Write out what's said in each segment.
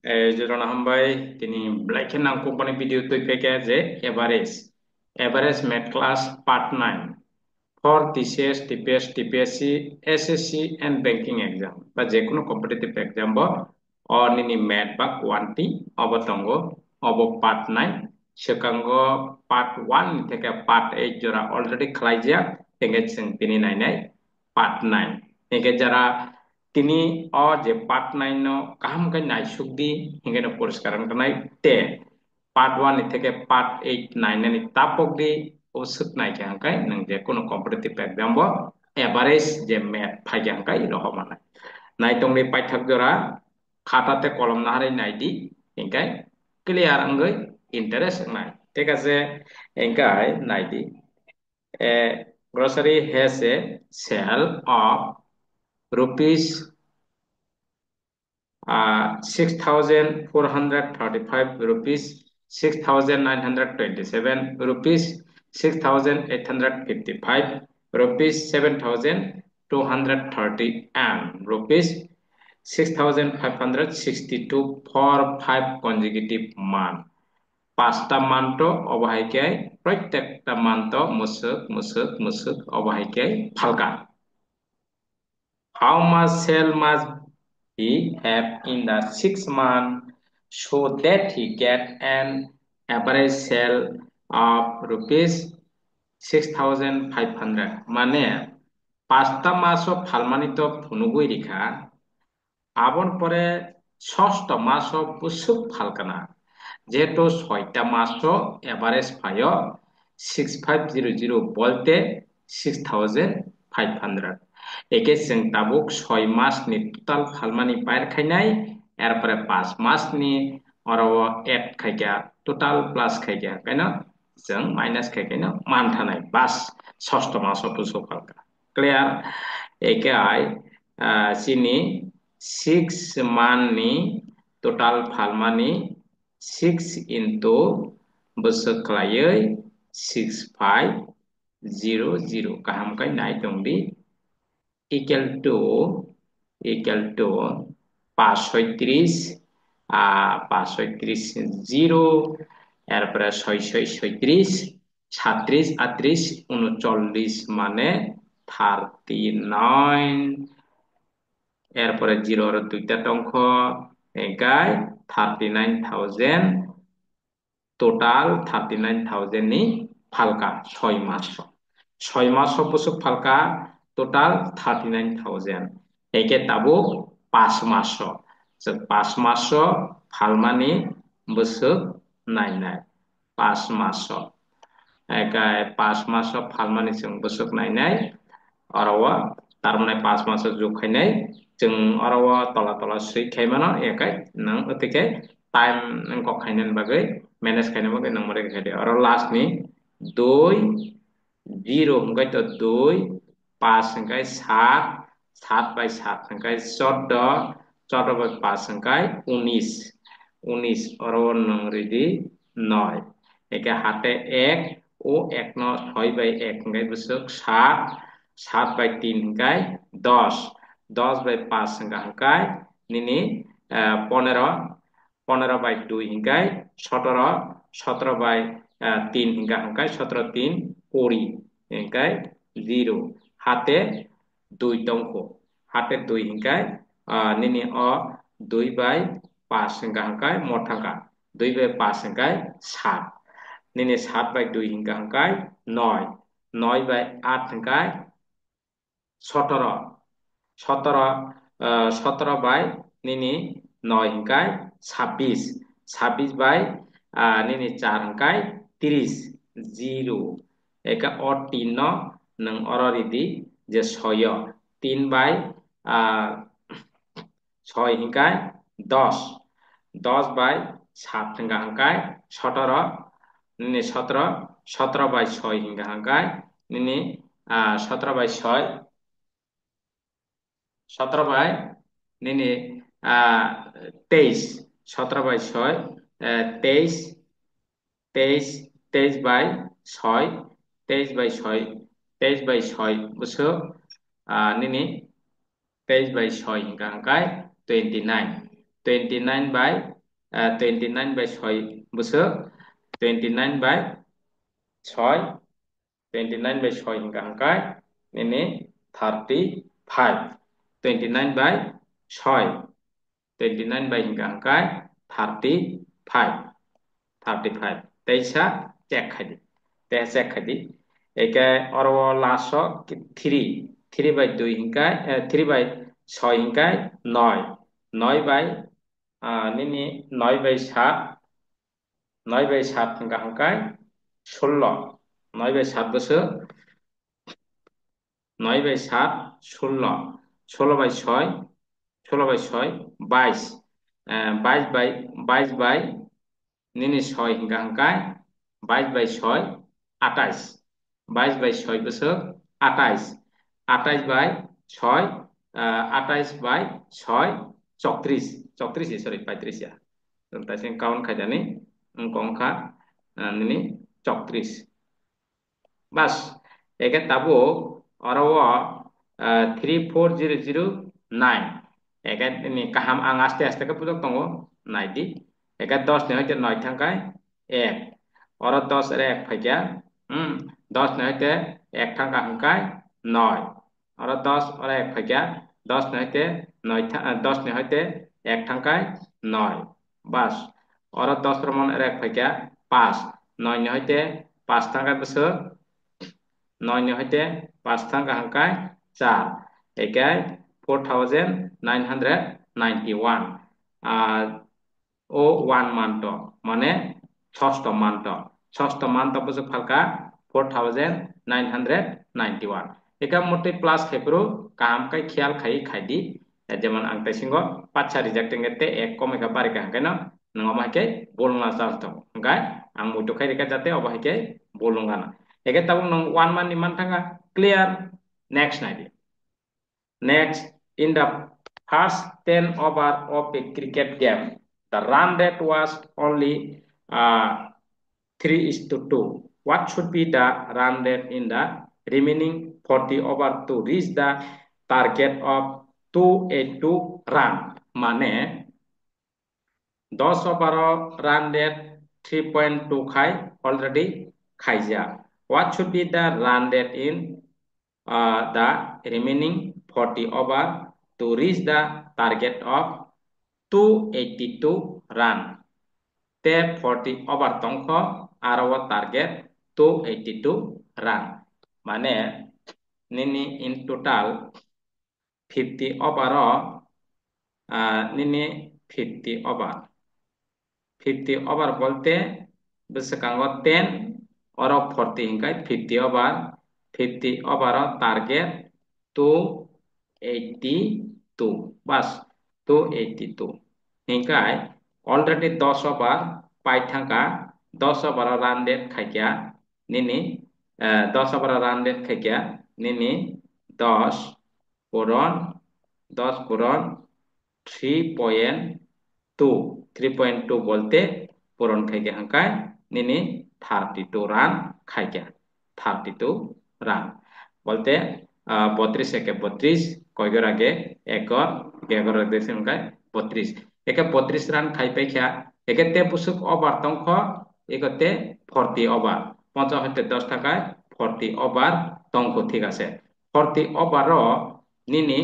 Jorona Hambai, Tini Black and Company video to pick as a average Met Class Part 9 for TCS, TPS, TPSC, SSC and banking exam. বা যে কোনো competitive exam বা অনিনি math বা কোয়ান্টি অবতঙ্গ of part 9 সেকাঙ্গ part 1 থেকে part 8 জোড়া already খালাইজিয়া তেঙ্গে जों তিনি নাইনাই part 9 একে যারা তিনি যে পার্ট 9 नो কাহাম কাই নাইসুকদি হিঙ্গেনো পরিষ্কারন কানাই তে পার্ট 1 থেকে part 8 9 ni tapok di usut nai kyang kai nang je kono competitive exam bo average je math phai kyang kai rohomana nai tong ni paithak jora খাতাতে কলম না হারাই নাই দি এঙ্কাই ক্লিয়ার আঙ্গই ইন্টারেস্ট নাই ঠিক আছে এঙ্কাই নাই দি grocery has a sale of rupees 6,435 rupees, 6,927 rupees, 6,855 rupees, 7,230 and rupees 6,562 for 5 consecutive months. পাঁচটা মান্ত অবহাইকাই প্রত্যেকটা month মুসুক মুসুক মুসুক অবহাইকাই ফালকা how much sale must he have in the 6 months so that he get an average sale of rupees 6,500 মানে পাঁচটা মাসও ফালমানিত ফুনুগুই রেখা আবন পরে ষষ্ঠ মাসও বুসুক ফালকানা যেহেতু ছয়টা মাসও এভারেজ পায় 6500 বলতে 6,500 একে जों তাবুক 6 মাসনি টোটাল ফালমানি বাইর খাইনাই এরপরে 5 মাসনি অরো এড খাইগা টোটাল প্লাস খাইগা কেন जों মাইনাস খাইগা মান থানাই বাস ষষ্ঠ মাসও বুসু ফালকা ক্লিয়ার একে আই চিনি 6 মাননি total ফালমানি 6 into bosoklai 6500 kaham kai nai tongdi equal to 536 536 zero এরপরে 636 37 38 39 মানে 39 এরপরে জিরোর দুইটা অঙ্ক এগাই 39,000 total 39,000 ni falka 6 মাস 6 মাস busuk falka total 39,000 eke tabo 5 মাস 5 মাস falmani busuk nai nai 5 মাস একাই 5 মাস falmani जों busuk nai nai arawa tarmane 5 মাস যোগ খাইনাই जों arawa tala tala sui khaimano ekai nang otike time nang kok khainan bagai manage খাইনা বাগে nang mare খাইদে aro last ni 2 0 hingkai to 2 5 hingkai 7 7 by 7 hingkai 14 14 by 5 hingkai 19 19 aro nang ridi 9 একে হাতে 1 ও 1 ন 6 by 1 hingkai busuk 7 7 by 3 hingkai 10 10 by 5 hingkai nini 15 15 by 2 hingkai 17 17 by 3 hingkai 17 3 20 hingkai 0 hate 2 tongko hate 2 hingkai nini o 2 by 5 hingkai mothangka 2 by 5 hingkai 7 nini 7 by 2 hingkai 9 9 by 8 hingkai 17 17 17 by nini 9 hingkai 26 26 by nini 4 hingkai 30 0 eka o 3 no nang ororidi je 6 3 by 6 hingkai 10 10 by 7 hingkai 17 nini 17 17 by 6 hingkai nini 17 by 6 17 by nini 23 17 by 6 23 23 23 by 6 23 by 6 23 by 6 busuk nini 23 by 6 hingkai 29 29 by 6 buso 29 by 6 29 by 6 hingga angkai ini 35 29 by 6 29 by hingga angkai 35 35 teisa check khadi te check khadi eke oro laso 3 3 by 2 hingga 3 by 6 hingga 9 9 by nini 9 by 7 9 by 7 hingga angkai 16 9 by 7 boso 9 by 7 16 16 by 6 16 by 6 22 22 by nini 6 hingga angkai 22 by 6 28 22 by 6 boso 28 28 by 6 28 by 6 34 34 sorry 35 ya tentang sing kawan kajani engkongka nini 34 bas eke tabo orawo 34009 eke ini kaham ang aste aste ke putok tongo naidi eke 10 ne hoite 9 thangkai 1 oro 10 er 1 phaikya 10 ne hoite 1 thangka hangkai 9 oro 10 ore 1 phaikya 10 ne hoite 9 10 ne hoite 1 thangkai 9 bas oro 10 romon er 1 phaikya 5 9 ne hoite 5 thangkai boso 9 ne hoite 5 thangka hangkai 4 ekai 4991 o 1 manto মানে ষষ্ঠ manto ষষ্ঠ manto বুঝুক ফালকা 4991 একা মোটে plus খেপ্রো কাম কাই খেয়াল খাই খাইদি যেমন আং তাইসিঙ্গ পাঁচছা রিজেক্টিং এতে এক কমে কা বারে কা কেন নঙ্গা মাইকে বলনা চালতো গায় আং মুটো খাই রেখা যাতে অবাহিকে বলুঙ্গা না একে তাবং নং 1 মান নিমান থাঙ্গা ক্লিয়ার নেক্সট নাইদি next in the first 10 over of a cricket game the run rate was only 3:2 what should be the run rate in the remaining 40 over to reach the target of 282 run মানে 10 over run rate 3.2 খাই already খাইজা what should be the run rate in the remaining 40 over to reach the target of 282 run te 40 over tongkho aro target 282 run মানে nini in total 50 over nini 50 over 50 over bolte besekango 10 oro 40 hingkai 50 over 50 over target 282 bas 282 hingkai already 10 over pai thangka 10 over run rate khaikya nini 10 over run rate khaikya nini 10 puron 10 puron 3.2 3.2 বলতে পূরণ খাইকে হাঙ্কায় নিনি 32 run খাইকে 32 run বলতে 32 একে 32 কয়গর আগে acre এগর দেশে হাঙ্কায় 32 একে 32 run খাই পাইখা একেতে পুসুক ওভার তংখ এগতে 40 ওভার 50 হইতে 10 টাকায় 40 ওভার তংখ ঠিক আছে 40 ওভার নিনি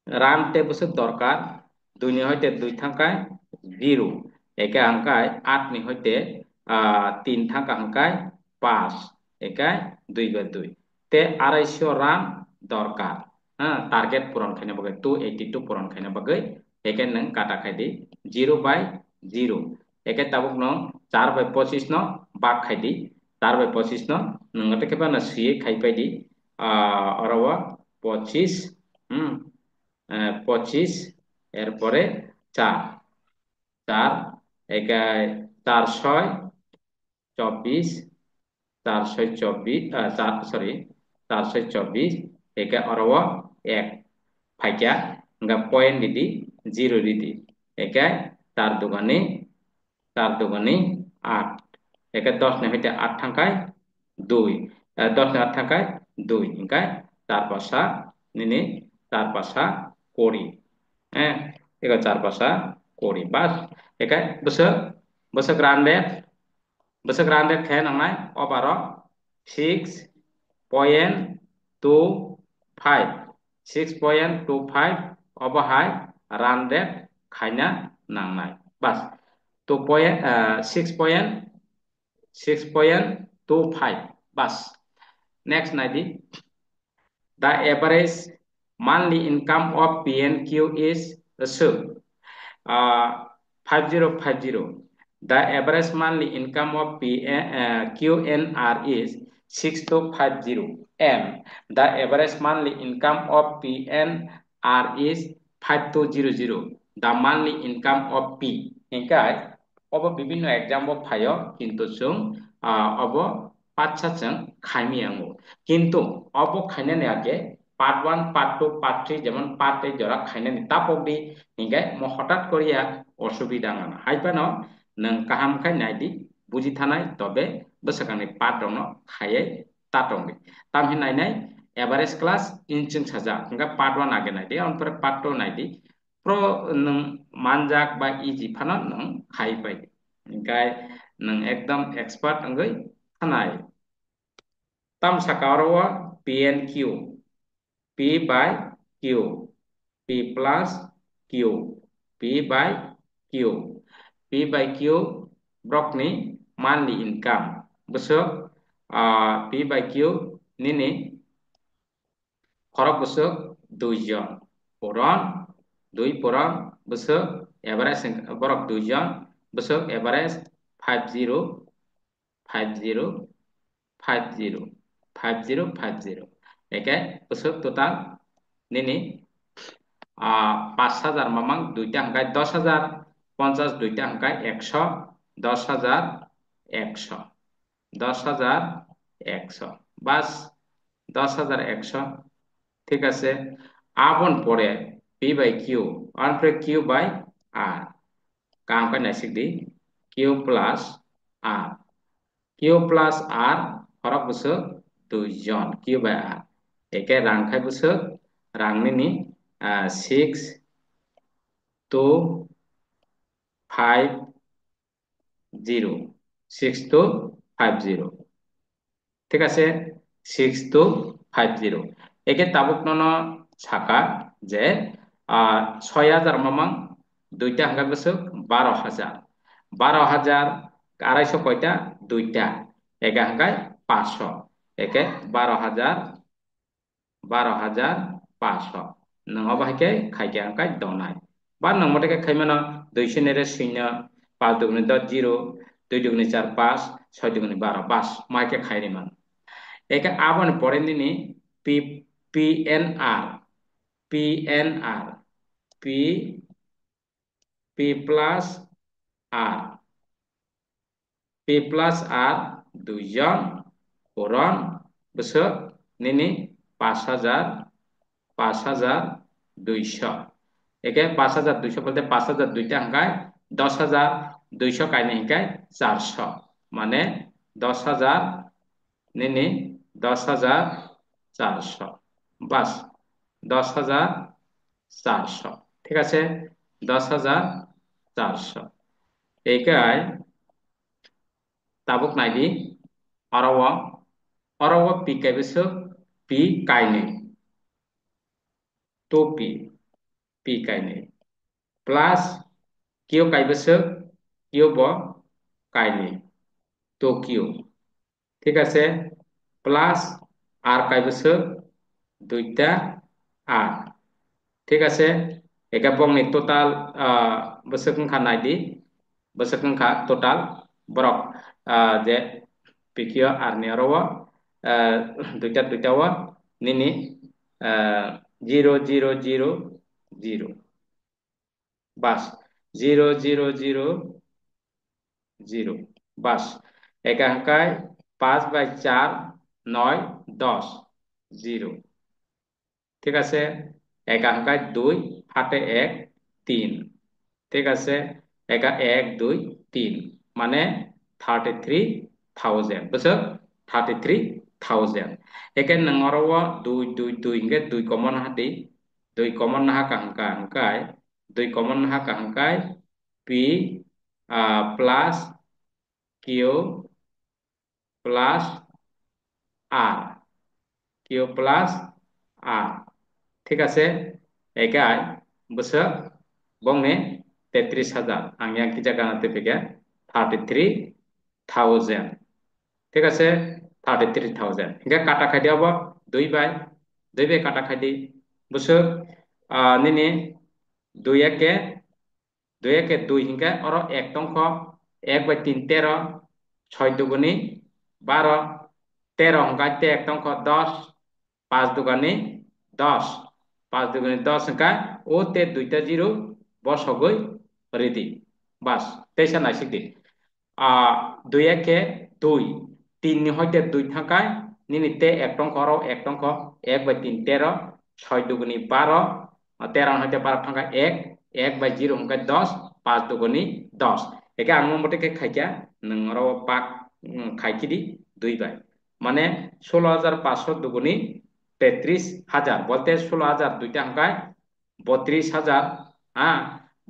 রান তে বছর দরকার 2 নি হইতে 2 থাকায় 0 একে হাঙ্কায় 8 নি হইতে 3 থাকা হাঙ্কায় 5 একে 2 বাই 2 তে 250 রান দরকার হ্যাঁ টার্গেট পূরণ খাইনা বাগে 282 পূরণ খাইনা বাগে একে নং কাটা খাইদি 0 বাই 0 একে তাবুক নং 4 বাই 25 ন বাক খাইদি 4 বাই 25 ন নংতে কেবা না সুয়ে খাইপাইদি অরওয়া 25 25 এরপরে 4 4 একাই 4 6 24 4 6 24 4 সরি 4 6 24 একা অরওয়া 1 ফাইকা nga পয়েন্ট দিদি 0 দিদি একাই 4 দুগানে 8 একা 10 নে হইতে 8 থাকায় 2 10 নে 8 থাকায় 2 একাই 4 পাশা নিনে 4 পাশা 20 হ্যাঁ ego 4 pasa kori bas ekai besok randet khe nangnai obaro 6.25 6.25 obohai randet khaina nangnai bas 6.25 bas next naidi the average monthly income of PNQ is assumed 5050. The average monthly income of QNR is 6250 and the average monthly income of PNR is 5200. The monthly income of P. Engkai, obo bibinno exam of phayo kintu chung obo patsa chung khaimi ango. Kintu obo khainani age part 1, part 2, part 3 যেমন part 8 jora khainani tapok di hingga mo hঠাৎ koriya অসুবিধা ngana haipano nang kaham khai naidi buji thanai tobe besakani part dongno khaiye tatongni tamhi nainai average class inching saja hingga part 1 age naidi onpore part 2 naidi pro nang manjak ba easy phano nang khai pai hingga nang ekdam expert angoi thanai tam sakarawa PNQ P by Q P plus Q P by Q P by Q brokni monthly income besok P by Q nini khorok besok 2 John poron 2 poron besok average borok 2 John besok average 50 50 50 50 50 একে besok total nini 5,000 mamang 2টা হাঙ্কায় 10,000 50 2টা হাঙ্কায় 100 10,000 100 10,000 100 বাস 10,000 100 ঠিক আছে আপন পরে P by Q অনপরে Q by R come chi নাইসিক the Q plus R Q plus R হরক বসে 2 জন Q by R একে রাং খাই বসে রাংনি 6 to 50 6 to 50 ঠিক আছে 6 to 50 একে তাবুক নন ছাকা যে 6,000 মামাং 2টা হাঙ্গা বসে 12,000 12,000 250 কয়টা 2টা একে হাঙ্গায় 500 একে 12,500 nangaba hake khaike angkai donai ba nangmote ke khaimano 200 nere 0 5 dugni 10 0 2 dugni 4 5 6 dugni 12 bas maike khairi man eke abon pore nini p PNR PNR P P plus R P plus R 2 জন poron besok nini 5,200 একে 5,200 বলতে 5,000 দুইটা হাঙ্কায় 10,200 কাইনে হিঙ্কায় 400 মানে 10,000 নিনি 10,400 বাস 10,400 ঠিক আছে 10,400 এইকায় tabuk naidi arawa pi kai beso pi kaine to p kaine plus kyo kai beso kyo bo kaine Tokyo ঠিক আছে plus আর কাই বছর 2টা আর ঠিক আছে একা বংনি টোটাল বছর সংখ্যা নাইদি বছর সংখ্যা টোটাল বরক যে পিকিও আর নিয়ারও 2টা নিনি 0,0,0,0 বাস 0,0,0,0 বাস একা হাঙ্কায় 5/4 9 10 0 ঠিক আছে একা হাঙ্কায় 2 হাতে 1 3 ঠিক আছে একা 1 2 3 মানে 33,000 বুঝছো 33,000 একে নংরও 2 2 2 ইংগে 2 কমন হাতে 2 common Naha কাঙ্কা হাঙ্কায় 2 common ha kahangkai p plus q plus r, q plus r, ঠিক আছে একাই বসে বংনে 33,000 ang yang kita ganate pega 33,000, ঠিক আছে 33,000 hingga kata khai diabo 2 bai kata khai di bosok nini 2 eke 2 eke 2 hingga oro 1 tongkho 1 bai 3 13 6 duguni 12 13 hingga 1 tongkho 10 5 dugani 10 5 dugani 10 hingga o te 2টা 0 বসগই ready বাস তেইশা নাইসিদি 2 একে 2 3 নি হইতে 2 থাকায় নিনিতে 1 টঙ্ক আরো 1 টঙ্ক 1 বাই 3 13 6 দুগুনি 12 13 হইতে 12 থাকা 1 1 বাই 0 হংকায় 10 5 দুগুনি 10 একে আং মতে খাইকা নংরো পাক খাইকিদি 2 বাই মানে 16,500 দুগুনি 33,000 বলতে 16,000 দুইটা হংকায় 32,000 হ্যাঁ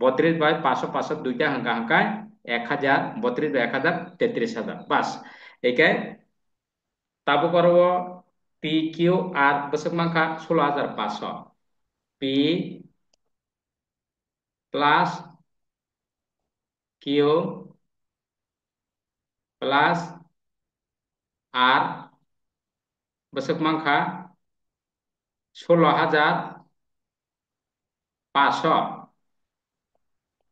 32 বাই 500 500 দুইটা হংকা হংকায় 1,000 32 বাই 1,000 33,000 বাস একে তাবো করব P Q R বসক মাংখা 16,500 P plus Q plus আর বসক মাংখা 16,500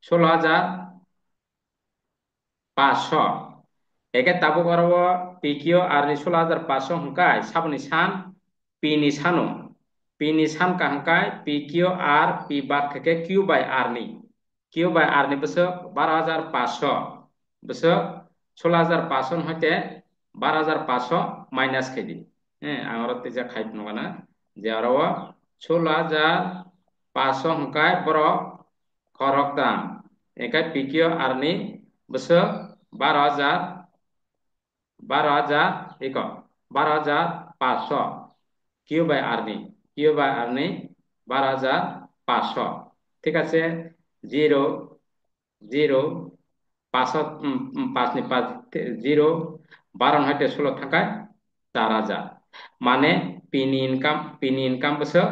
16,500 একে তাবো করব পি কিউ আর 16,500 হংকায় সাবনি সান পি নি সানো পি নি সান ka hangkai p q r p bar ke q by r ni q by r ni besok 12,500 besok 16,500 হইতে 12,500 minus খেদি হ্যাঁ আমার তেজা খাইত নগানা যে আরো 16,500 হংকায় বড় খরক দাম একাই p q r ni besok 12,000 iko 12,500 q by r ni q by r ni 12,500 ঠিক আছে 0 0 500 5 নি 5 0 12 হইতে 16 থাকায় 4,000 মানে পিনি ইনকাম বসে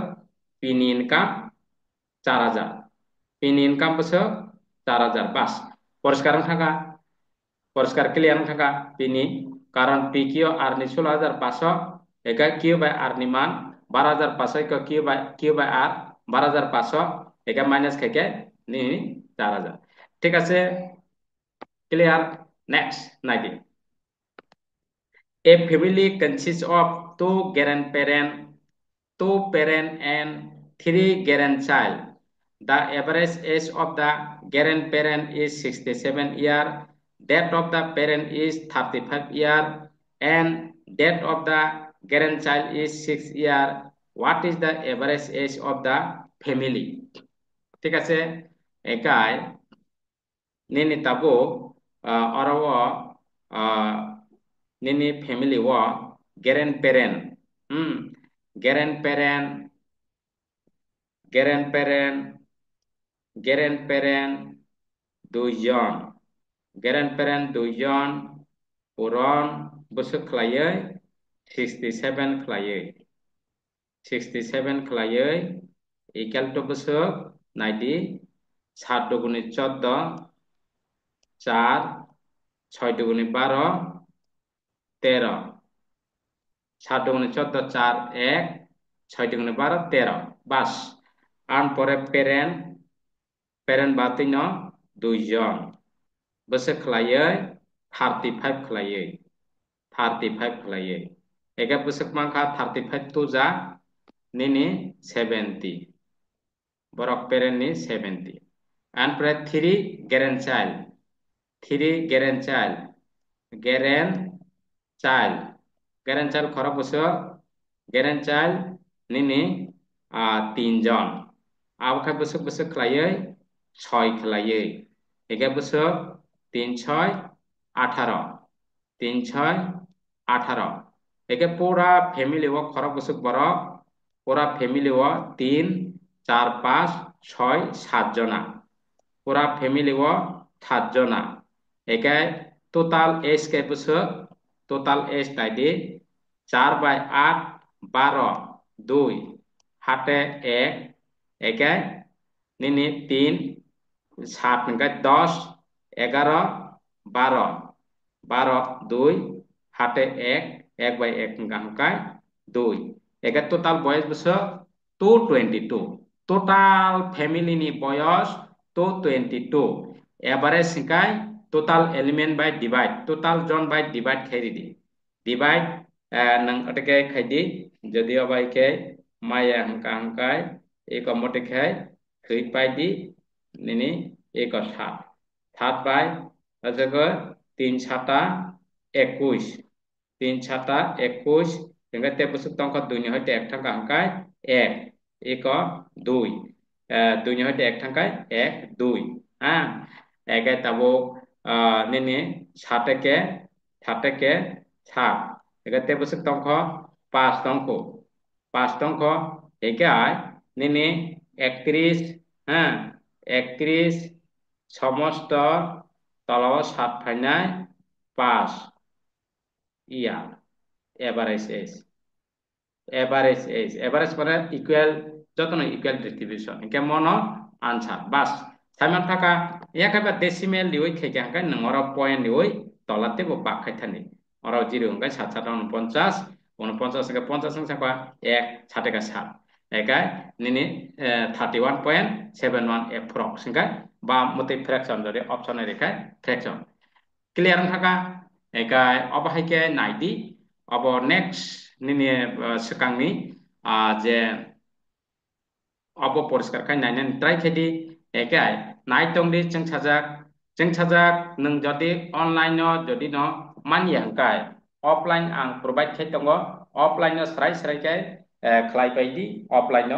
পিনি ইনকাম 4,000 পিনি ইনকাম বসে 4,000 বাস পরিষ্কার থাকা পরিষ্কার ক্লিয়ার থাকা পিনি কারণ পি কিউ আর নি 16,500 একা কিউ বাই আর নি মান 12,500 কিউ বাই আর 12,500 একা মাইনাস থেকে নি 4,000 ঠিক আছে clear next ninety A family consists of two parent and three grandchild. The average age of the grandparent is 67 years. That of the parent is 35 years, and that of the grandchild is 6 years. What is the average age of the family? ঠিক আছে একাই nini tabo arawa nini family wa grandparent grandparent grandparent grandparent দুইজন grandparent দুইজন puron বসে খাইয়ে 67 খাইয়ে 67 খাইয়ে equal to বসে 90 7 দুগুণে 14 4 6 দুগুণে 12 13 7 দুগুণে 14 4 1 6 দুগুণে 12 13 বাস আন পরে প্যারেন্ট বাতিন দুইজন বসে খাইয়ে 35 খাইয়ে 35 খাইয়ে একে বসে মাংখা 35 তো যা নিনি 70 বরক প্যারেন্ট নি 70 আন পরে 3 গ্র্যান্ডচাইল্ড 3 গ্র্যান্ডচাইল্ড গ্র্যান্ডচাইল্ড গ্র্যান্ডচাইল্ড খরা বসে গ্র্যান্ডচাইল্ড নিনি 3 জন আবখা বসে বসে খাইয়ে 6 খাইয়ে একে বসে 3 6 18 3 6 18 একে পুরা ফ্যামিলি ও খরা বসে বড় পুরা ফ্যামিলি ও 3 4 5 6 7 জনা পুরা ফ্যামিলি ও 7 জনা একে টোটাল এজ কে বছর টোটাল এজ তাইদি 4 বাই 8 12 2 হাতে 1 একে নিনি 3 7 নিকে 10 11 12 12 2 হাতে 1 1 বাই 1 নিকা 2 একে টোটাল বয়স বছর 222 টোটাল ফ্যামিলি নি বয়স 222 এভারেজ সিকাই total element by divide total জন বাই ডিভাইড খাই দি ডিভাইড নং অটকে খাই দি যদি অবাই কে মায়া হাঙ্কাই एक मोटे खाई खै पाई दी निनी एक सात सात बाय अजगर 3 छाता 21 3 छाता 21 dengan te busuk tongkot dunia hoite ek thangka hangkai ek 2 dunia hoite ek thangkai 1 2 একে তাবো নিনি সাতকে সাত একে তে busuk tongko পাঁচ তংক একে আয় নিনি 31 হ্যাঁ 31 সমস্ত তলাও 7 ফাইনাই 5 ইয়া এভারেজ এজ এভারেজ মানে ইকুয়াল যত না ইকুয়াল ডিস্ট্রিবিউশন একে মন আনসার বাস সাইমান থাকা একেবা ডেসিমেল লিওই খেকে হাঙ্কাই নংর পয়েন্ট লিওই তলাতে বো বাখাই থানি অরাও জিরো হাঙ্কাই 7 7 49 49 থেকে 50 সংখ্যা 1 7 7 একাই নিনি 31.71 এপ্রক্স হাঙ্কাই বা মতে ফ্র্যাকশন যদি অপশনে রেখায় ফ্র্যাকশন ক্লিয়ার থাকা একাই অবাহাইকে নাইদি अब नेक्स्ट निनि सिगांनि जे अब परिष्कार खाय नायनानै ट्राय खेदि एकाय नाय तंदि जों साजाक नों जदि अनलाइन जदि न मानि हंकाय अफलाइन आं प्रोवाइड खाय दङ अफलाइन स्राय स्राय खाय ख्लाय बायदि अफलाइन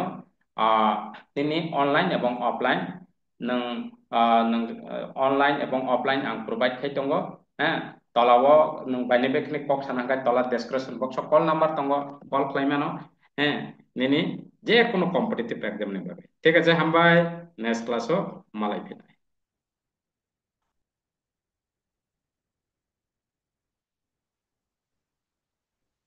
दिनै अनलाइन एबं अफलाइन नों नों अनलाइन एबं अफलाइन आं प्रोवाइड खाय दङ तलाव नों बायने बे क्लिक बक्स हानांगाय तला डेसक्रिपशन बक्स कल नाम्बार दङ कल खालायमानो निनि যে কোনো কম্পিটিটিভ এক্সাম নিবাবে ঠিক আছে হামবাই নেক্সট ক্লাসও মালাই ফিনাই